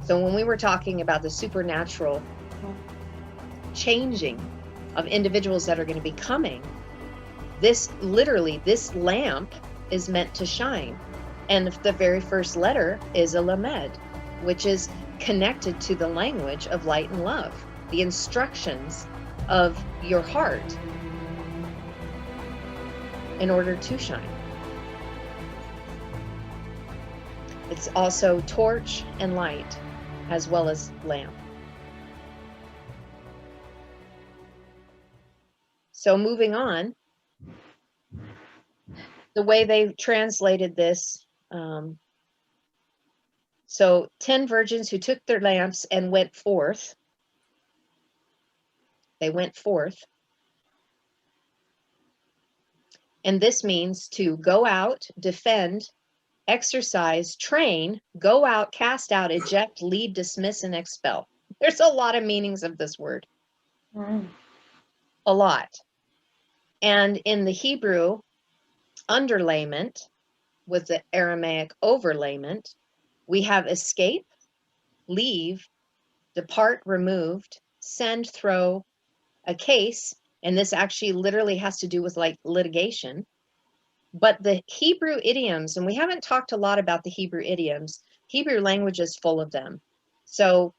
So when we were talking about the supernatural changing of individuals that are going to be coming, this lamp is meant to shine. And the very first letter is a lamed, which is connected to the language of light and love, the instructions of your heart in order to shine. It's also torch and light, as well as lamp. So moving on, the way they translated this, so 10 virgins who took their lamps and went forth. They went forth. And this means to go out, defend, exercise, train, go out, cast out, eject, lead, dismiss, and expel. There's a lot of meanings of this word. A lot. And in the Hebrew underlayment with the Aramaic overlayment, we have escape, leave, depart, removed, send, throw, a case, and this actually literally has to do with like litigation. But the Hebrew idioms, and we haven't talked a lot about the Hebrew idioms, Hebrew language is full of them. So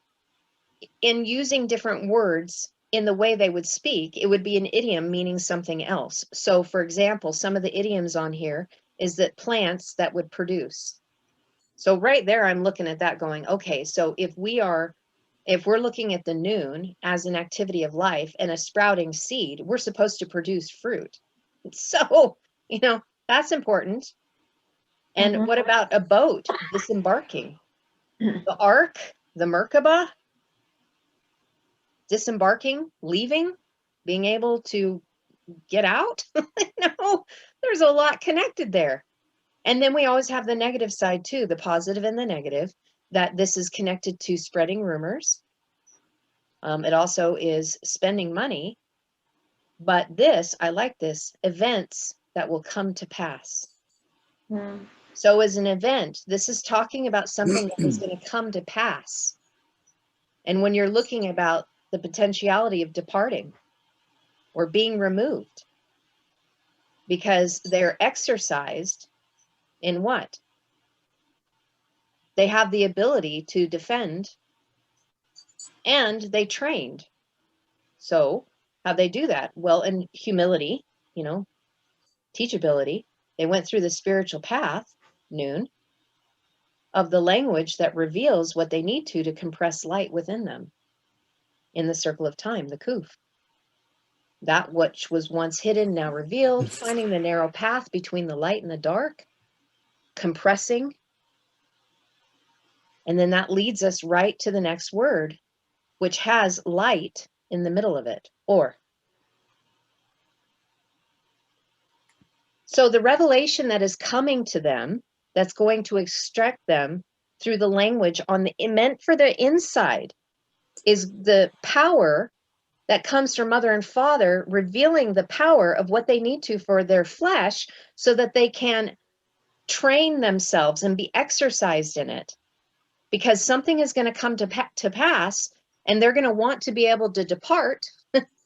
in using different words in the way they would speak, it would be an idiom meaning something else. So for example, some of the idioms on here is that plants that would produce. So right there, I'm looking at that going, okay, so if we're looking at the noon as an activity of life and a sprouting seed, we're supposed to produce fruit. So, that's important. And what about a boat disembarking? The ark, the Merkabah, disembarking, leaving, being able to get out. There's a lot connected there. And then we always have the negative side too, the positive and the negative, that this is connected to spreading rumors. It also is spending money. But I like this, events that will come to pass. So as an event, this is talking about something that is going to come to pass. And when you're looking about the potentiality of departing or being removed, because they're exercised in what? They have the ability to defend, and they trained. So how they do that? Well, in humility, teachability, they went through the spiritual path, noon, of the language that reveals what they need to compress light within them in the circle of time, the kuf. That which was once hidden, now revealed, finding the narrow path between the light and the dark, compressing. And then that leads us right to the next word, which has light in the middle of it, or. So the revelation that is coming to them, that's going to extract them through the language meant for the inside, is the power that comes from mother and father, revealing the power of what they need to for their flesh so that they can train themselves and be exercised in it. Because something is going to come to pass, and they're going to want to be able to depart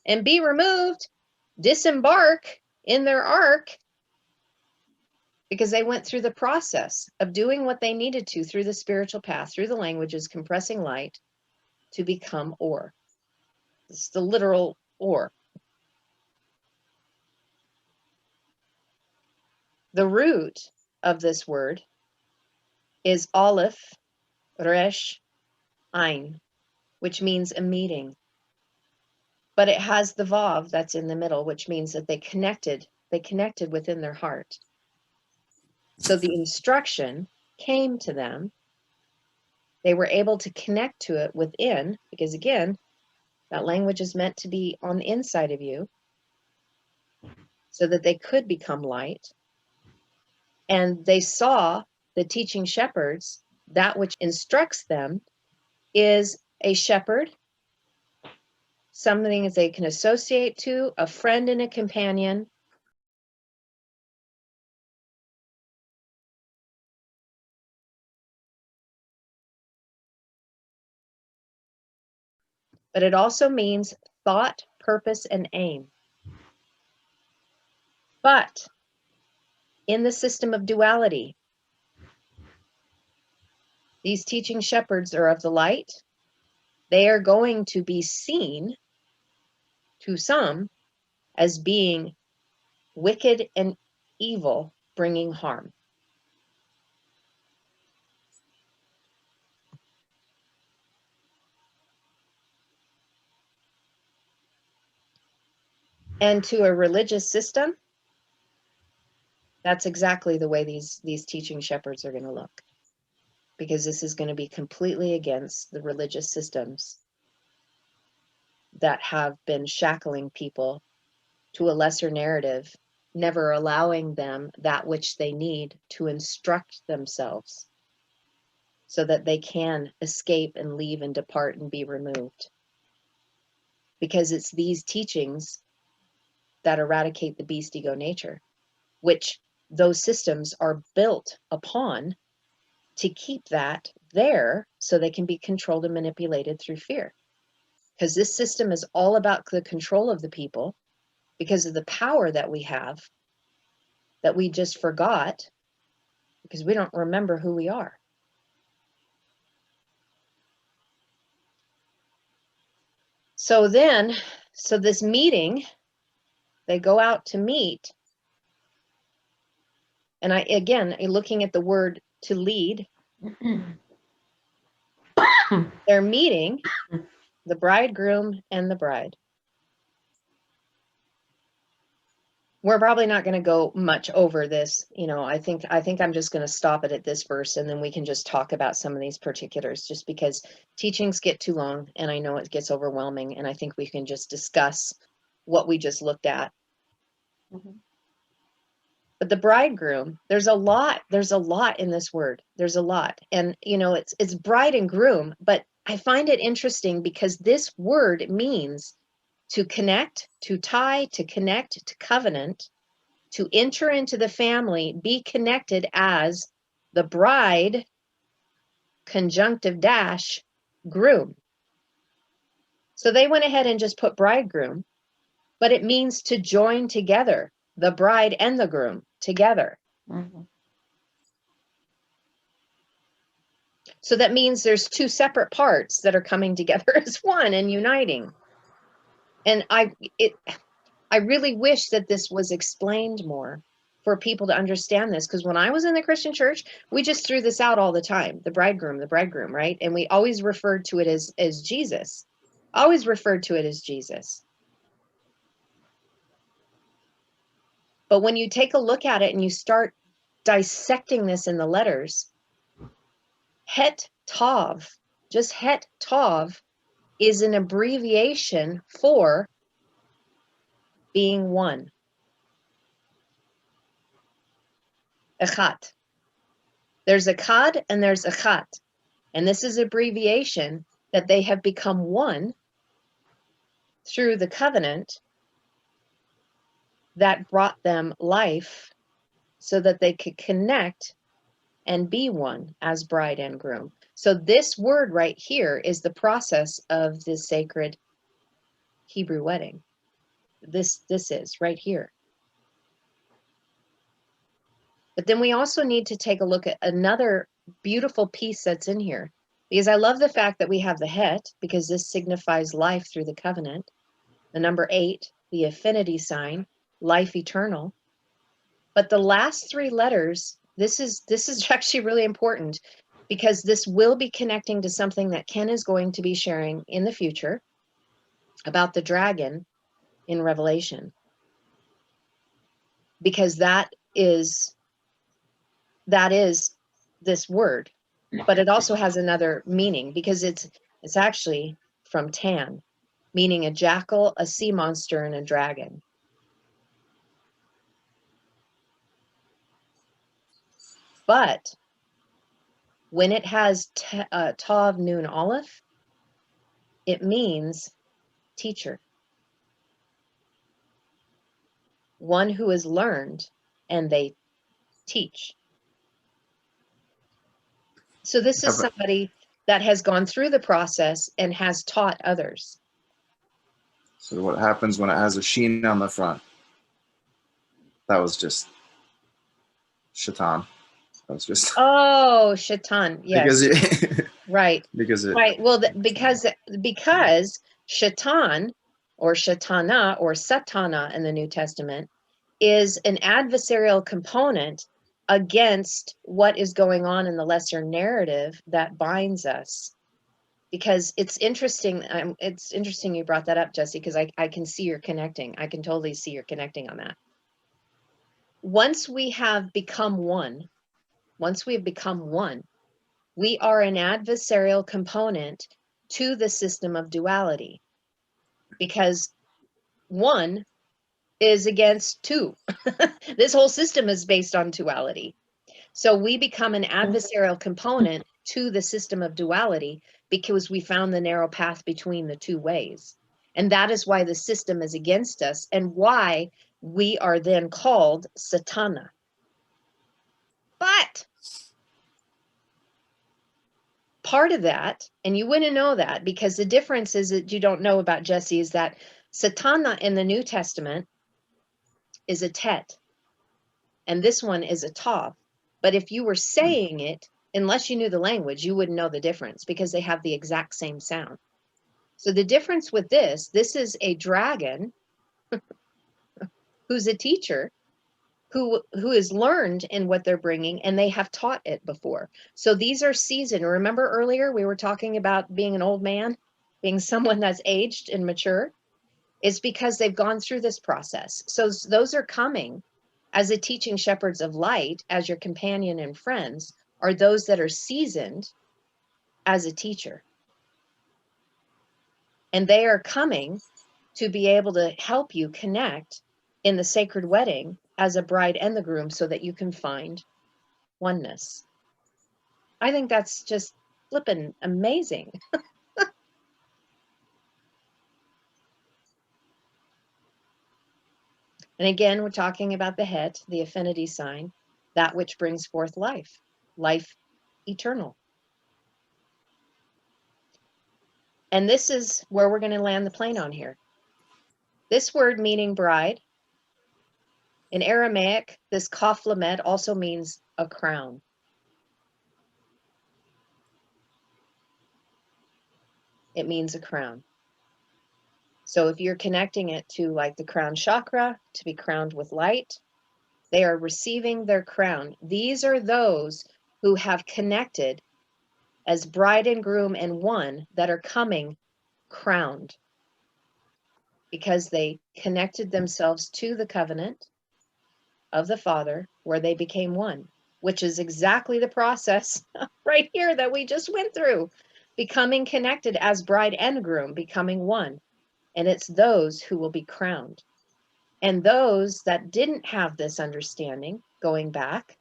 and be removed, disembark in their ark, because they went through the process of doing what they needed to through the spiritual path, through the languages, compressing light to become or. It's the literal or. The root of this word is Aleph, Resh, Ein, which means a meeting. But it has the Vav that's in the middle, which means that they connected within their heart. So the instruction came to them. They were able to connect to it within, because again, that language is meant to be on the inside of you so that they could become light. And they saw the teaching shepherds, that which instructs them is a shepherd, something that they can associate to, a friend and a companion, but it also means thought, purpose, and aim. But in the system of duality, these teaching shepherds are of the light. They are going to be seen to some as being wicked and evil, bringing harm. And to a religious system, that's exactly the way these teaching shepherds are going to look, because this is going to be completely against the religious systems that have been shackling people to a lesser narrative, never allowing them that which they need to instruct themselves so that they can escape and leave and depart and be removed. Because it's these teachings that eradicate the beast ego nature, which those systems are built upon to keep that there so they can be controlled and manipulated through fear. Because this system is all about the control of the people because of the power that we have that we just forgot because we don't remember who we are. So this meeting, they go out to meet. And again, looking at the word to lead, they're meeting the bridegroom and the bride. We're probably not going to go much over this. I think I'm just going to stop it at this verse, and then we can just talk about some of these particulars, just because teachings get too long and I know it gets overwhelming, and I think we can just discuss what we just looked at. Mm-hmm. But the bridegroom, there's a lot in this word. There's a lot. And it's bride and groom, but I find it interesting because this word means to connect, to tie, to connect, to covenant, to enter into the family, be connected as the bride, conjunctive dash, groom. So they went ahead and just put bridegroom, but it means to join together, the bride and the groom together. Mm-hmm. So that means there's two separate parts that are coming together as one and uniting. And I really wish that this was explained more for people to understand this, because when I was in the Christian church, we just threw this out all the time, the bridegroom, right? And we always referred to it as Jesus. Always referred to it as Jesus. But when you take a look at it and you start dissecting this in the letters, Het Tav, just Het Tav, is an abbreviation for being one. Echat. There's Echad and there's Echat. And this is abbreviation that they have become one through the covenant that brought them life so that they could connect and be one as bride and groom. So this word right here is the process of the sacred Hebrew wedding. This is right here. But then we also need to take a look at another beautiful piece that's in here, because I love the fact that we have the Het, because this signifies life through the covenant. The number 8, the affinity sign, life eternal. But the last 3 letters, this is actually really important, because this will be connecting to something that Ken is going to be sharing in the future about the dragon in Revelation. Because that is this word, but it also has another meaning, because it's actually from Tan, meaning a jackal, a sea monster, and a dragon. But when it has Tav Nun Aleph, it means teacher, one who has learned and they teach. So this is somebody that has gone through the process and has taught others. So what happens when it has a sheen on the front? That was just shaitan. That was just shaitan. Yes. Right. Because right. Well, because shaitan or shaitana or satana in the New Testament is an adversarial component against what is going on in the lesser narrative that binds us. Because it's interesting. It's interesting you brought that up, Jesse, because I can see you're connecting. I can totally see you're connecting on that. Once we have become one, we are an adversarial component to the system of duality, because one is against two. This whole system is based on duality. So we become an adversarial component to the system of duality because we found the narrow path between the two ways. And that is why the system is against us and why we are then called Satana. But part of that, and you wouldn't know that because the difference is that you don't know about Jesse, is that Satana in the New Testament is a tet, and this one is a tav. But if you were saying it, unless you knew the language, you wouldn't know the difference because they have the exact same sound. So the difference with this is a dragon who's a teacher who has learned in what they're bringing, and they have taught it before. So these are seasoned. Remember earlier we were talking about being an old man, being someone that's aged and mature? It's because they've gone through this process. So those are coming as a teaching shepherds of light, as your companion and friends, are those that are seasoned as a teacher. And they are coming to be able to help you connect in the sacred wedding as a bride and the groom so that you can find oneness. I think that's just flippin' amazing. And again, we're talking about the het, the affinity sign, that which brings forth life, life eternal. And this is where we're going to land the plane on here. This word meaning bride, in Aramaic, this kaflamet also means a crown. It means a crown. So if you're connecting it to like the crown chakra, to be crowned with light, they are receiving their crown. These are those who have connected as bride and groom and one that are coming crowned because they connected themselves to the covenant of the Father where they became one, which is exactly the process right here that we just went through, becoming connected as bride and groom, becoming one. And it's those who will be crowned. And those that didn't have this understanding, going back,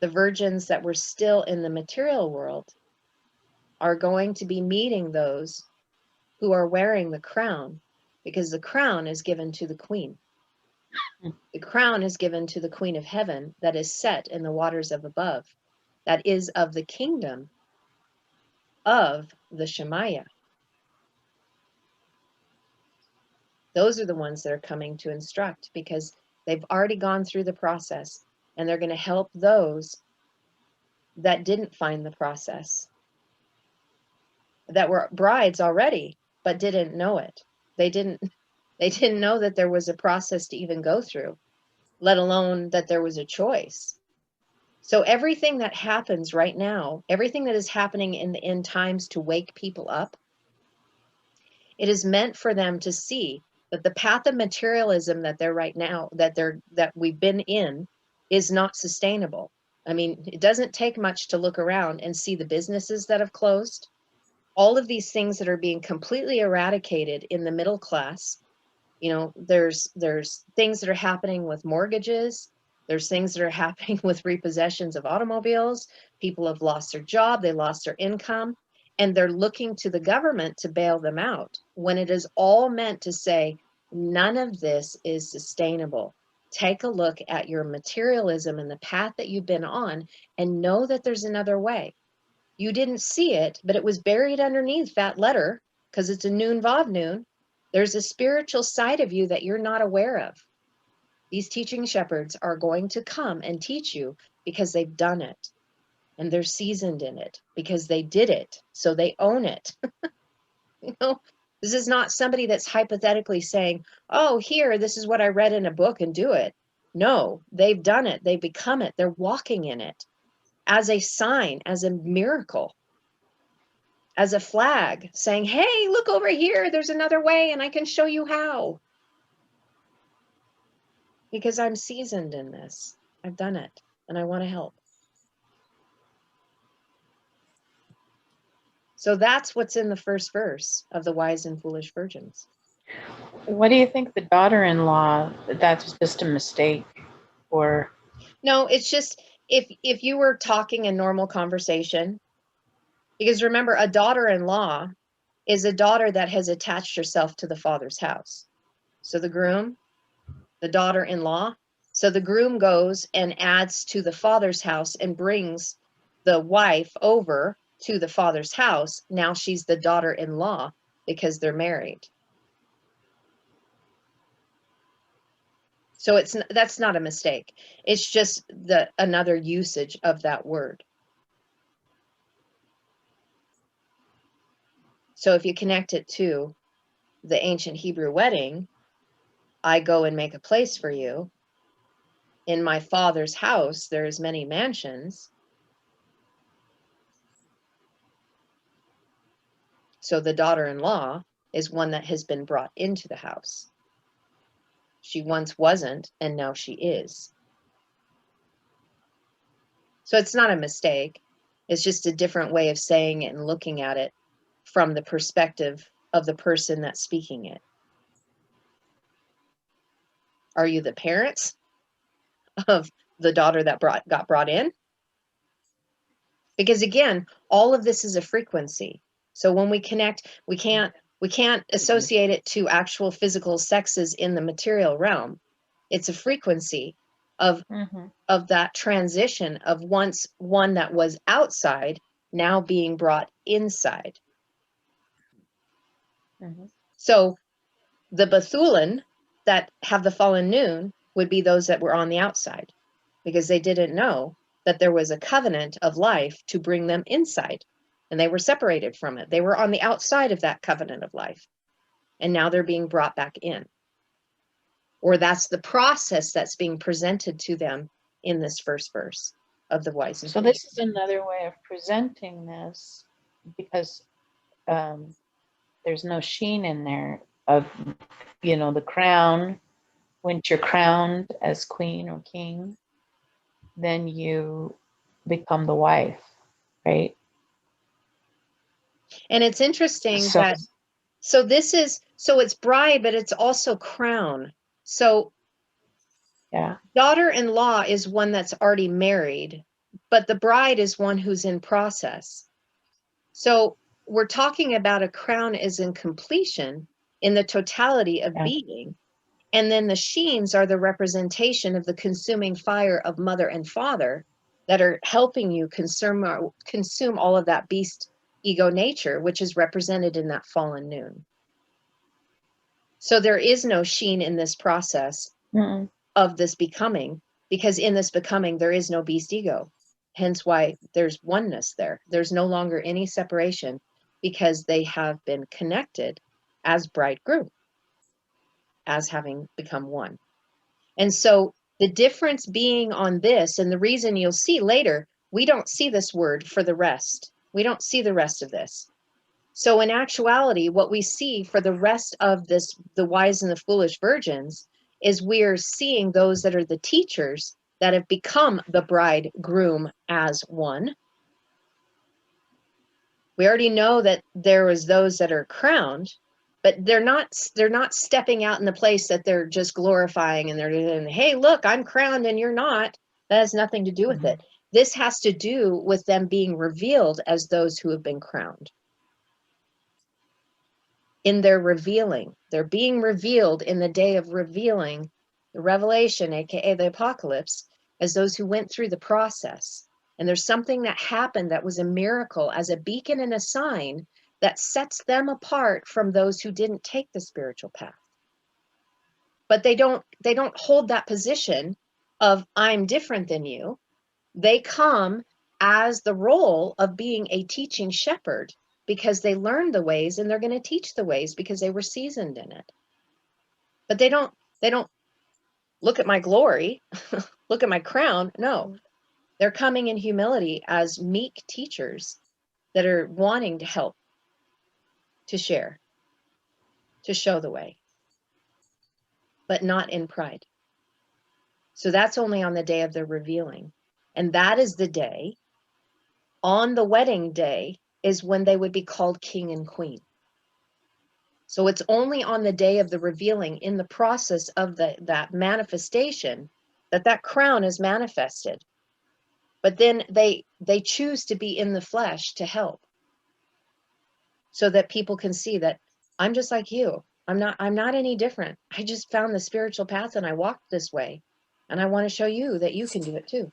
the virgins that were still in the material world, are going to be meeting those who are wearing the crown, because the crown is given to the queen. The crown is given to the queen of heaven that is set in the waters of above, that is of the kingdom of the Shemaiah. Those are the ones that are coming to instruct because they've already gone through the process, and they're going to help those that didn't find the process, that were brides already but didn't know it. They didn't know that there was a process to even go through, let alone that there was a choice. So everything that happens right now, everything that is happening in the end times to wake people up, it is meant for them to see that the path of materialism that they're right now, that we've been in, is not sustainable. I mean, it doesn't take much to look around and see the businesses that have closed, all of these things that are being completely eradicated in the middle class. You know, there's things that are happening with mortgages. There's things that are happening with repossessions of automobiles. People have lost their job. They lost their income. And they're looking to the government to bail them out when it is all meant to say, none of this is sustainable. Take a look at your materialism and the path that you've been on and know that there's another way. You didn't see it, but it was buried underneath that letter because it's a noon vav noon. There's a spiritual side of you that you're not aware of. These teaching shepherds are going to come and teach you because they've done it, and they're seasoned in it because they did it, so they own it. You know, this is not somebody that's hypothetically saying, oh, here, this is what I read in a book and do it. No, they've done it. They've become it. They're walking in it as a sign, as a miracle, as a flag saying, hey, look over here. There's another way and I can show you how. Because I'm seasoned in this. I've done it and I want to help. So that's what's in the first verse of the Wise and Foolish Virgins. What do you think the daughter-in-law, that's just a mistake? Or No, it's just if you were talking in normal conversation, because remember, a daughter-in-law is a daughter that has attached herself to the father's house. So the groom, the daughter-in-law. So the groom goes and adds to the father's house and brings the wife over to the father's house. Now she's the daughter-in-law because they're married. So that's not a mistake. It's just another usage of that word. So if you connect it to the ancient Hebrew wedding, I go and make a place for you. In my father's house, there's many mansions. So the daughter-in-law is one that has been brought into the house. She once wasn't, and now she is. So it's not a mistake. It's just a different way of saying it and looking at it from the perspective of the person that's speaking it. Are you the parents of the daughter that got brought in? Because again, all of this is a frequency. So when we connect, we can't associate it to actual physical sexes in the material realm. It's a frequency of that transition of once one that was outside now being brought inside. So the Bethulan that have the fallen noon would be those that were on the outside, because they didn't know that there was a covenant of life to bring them inside, and they were separated from it. They were on the outside of that covenant of life, and now they're being brought back in. Or that's the process that's being presented to them in this first verse of the Wise and Foolish. So this is another way of presenting this, because there's no sheen in there of, the crown. Once you're crowned as queen or king, then you become the wife, right? And it's interesting that, so it's bride, but it's also crown. So yeah, daughter-in-law is one that's already married, but the bride is one who's in process. So we're talking about a crown as in completion in the totality of being. And then the sheens are the representation of the consuming fire of mother and father that are helping you consume all of that beast ego nature, which is represented in that fallen noon. So there is no sheen in this process of this becoming, because in this becoming, there is no beast ego. Hence why there's oneness there. There's no longer any separation, because they have been connected as bridegroom, as having become one. And so the difference being on this, and the reason you'll see later, we don't see this word for the rest. We don't see the rest of this. So in actuality, what we see for the rest of this, the Wise and the Foolish Virgins, is we're seeing those that are the teachers that have become the bridegroom as one. We already know that there is those that are crowned, but they're not stepping out in the place that they're just glorifying and they're saying, hey, look, I'm crowned and you're not. That has nothing to do with it. This has to do with them being revealed as those who have been crowned. In their revealing, they're being revealed in the day of revealing, the revelation, aka the apocalypse, as those who went through the process. And there's something that happened that was a miracle, as a beacon and a sign, that sets them apart from those who didn't take the spiritual path. But they don't hold that position of I'm different than you. They come as the role of being a teaching shepherd because they learned the ways and they're going to teach the ways because they were seasoned in it. But they don't look at my glory, look at my crown. No, they're coming in humility as meek teachers that are wanting to help, to share, to show the way, but not in pride. So that's only on the day of the revealing. And that is the day, on the wedding day, is when they would be called king and queen. So it's only on the day of the revealing, in the process of that manifestation, that crown is manifested. But then they choose to be in the flesh to help, so that people can see that I'm just like you. I'm not any different. I just found the spiritual path and I walked this way. And I want to show you that you can do it too.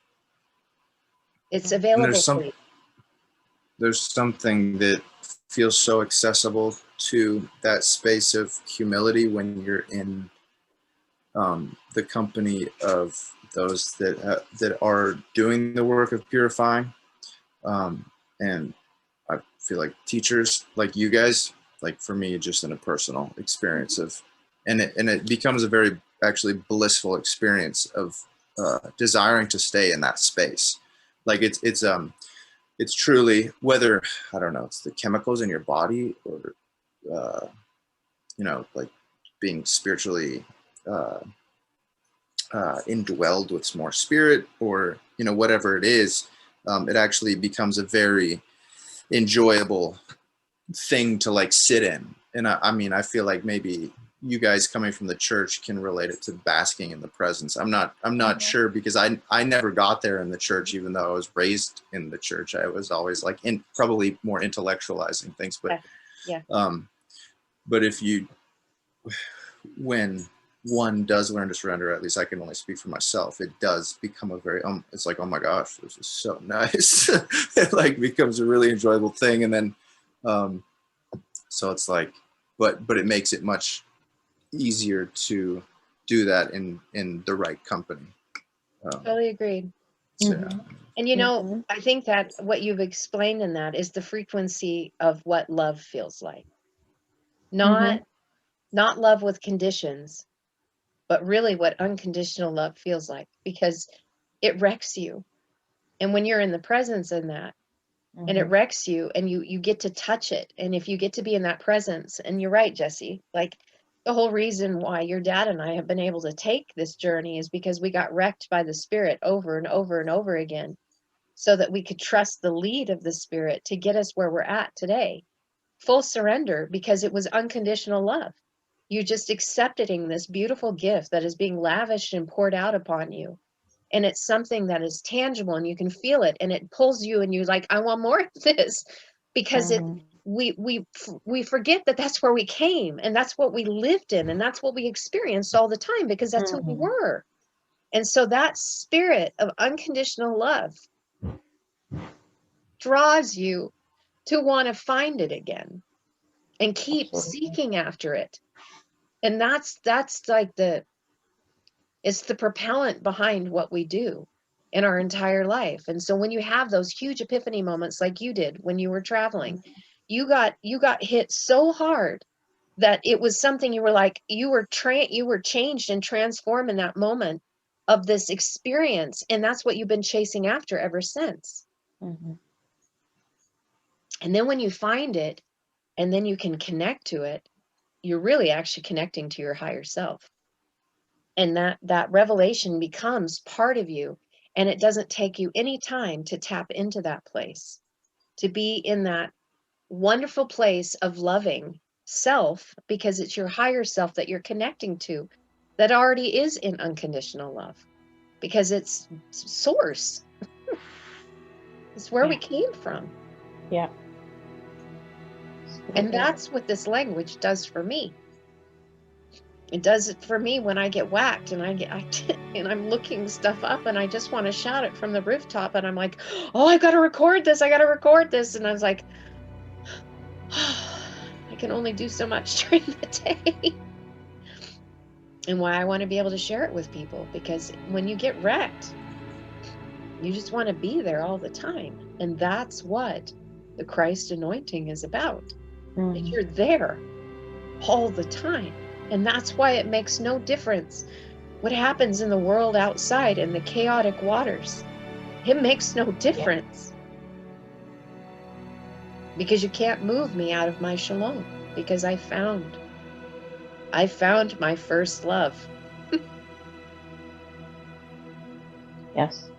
It's And available for you. there's something that feels so accessible to that space of humility when you're in the company of those that are doing the work of purifying. And I feel like teachers like you guys, like for me, just in a personal experience of, and it becomes a very actually blissful experience of desiring to stay in that space. Like it's truly, whether, I don't know, it's the chemicals in your body or, like being spiritually indwelled with more spirit, or, whatever it is, it actually becomes a very enjoyable thing to like sit in. And I mean, I feel like maybe you guys coming from the church can relate it to basking in the presence. I'm not sure, because I never got there in the church, even though I was raised in the church. I was always like probably more intellectualizing things, but Yeah. But when one does learn to surrender, at least I can only speak for myself, it does become a very it's like, oh my gosh, this is so nice. It like becomes a really enjoyable thing. And then so it's like, but it makes it much easier to do that in the right company. Totally agreed. So, Mhm. And I think that what you've explained in that is the frequency of what love feels like. Not love with conditions, but really what unconditional love feels like, because it wrecks you. And when you're in the presence in that, and it wrecks you, and you get to touch it. And if you get to be in that presence, and you're right, Jesse, like the whole reason why your dad and I have been able to take this journey is because we got wrecked by the Spirit over and over and over again, so that we could trust the lead of the Spirit to get us where we're at today. Full surrender, because it was unconditional love. You just accepting this beautiful gift that is being lavished and poured out upon you. And it's something that is tangible and you can feel it, and it pulls you, and you're like, I want more of this, because we forget that that's where we came, and that's what we lived in, and that's what we experienced all the time, because that's who we were. And so that spirit of unconditional love draws you to want to find it again and keep seeking after it. And that's like it's the propellant behind what we do in our entire life. And so when you have those huge epiphany moments like you did when you were traveling, you got hit so hard that it was something you were like, you were changed and transformed in that moment of this experience. And that's what you've been chasing after ever since. And then when you find it, and then you can connect to it, you're really actually connecting to your higher self. And that revelation becomes part of you, and it doesn't take you any time to tap into that place, to be in that wonderful place of loving self, because it's your higher self that you're connecting to, that already is in unconditional love, because it's source. It's where we came from. Yeah. And that's what this language does for me. It does it for me when I get whacked, and and I'm looking stuff up, and I just want to shout it from the rooftop, and I'm like, oh, I got to record this. And I was like, I can only do so much during the day. And why I want to be able to share it with people, because when you get wrecked, you just want to be there all the time. And that's what the Christ anointing is about. That you're there all the time. And that's why it makes no difference what happens in the world outside in the chaotic waters. It makes no difference. Because you can't move me out of my shalom, because I found my first love. Yes.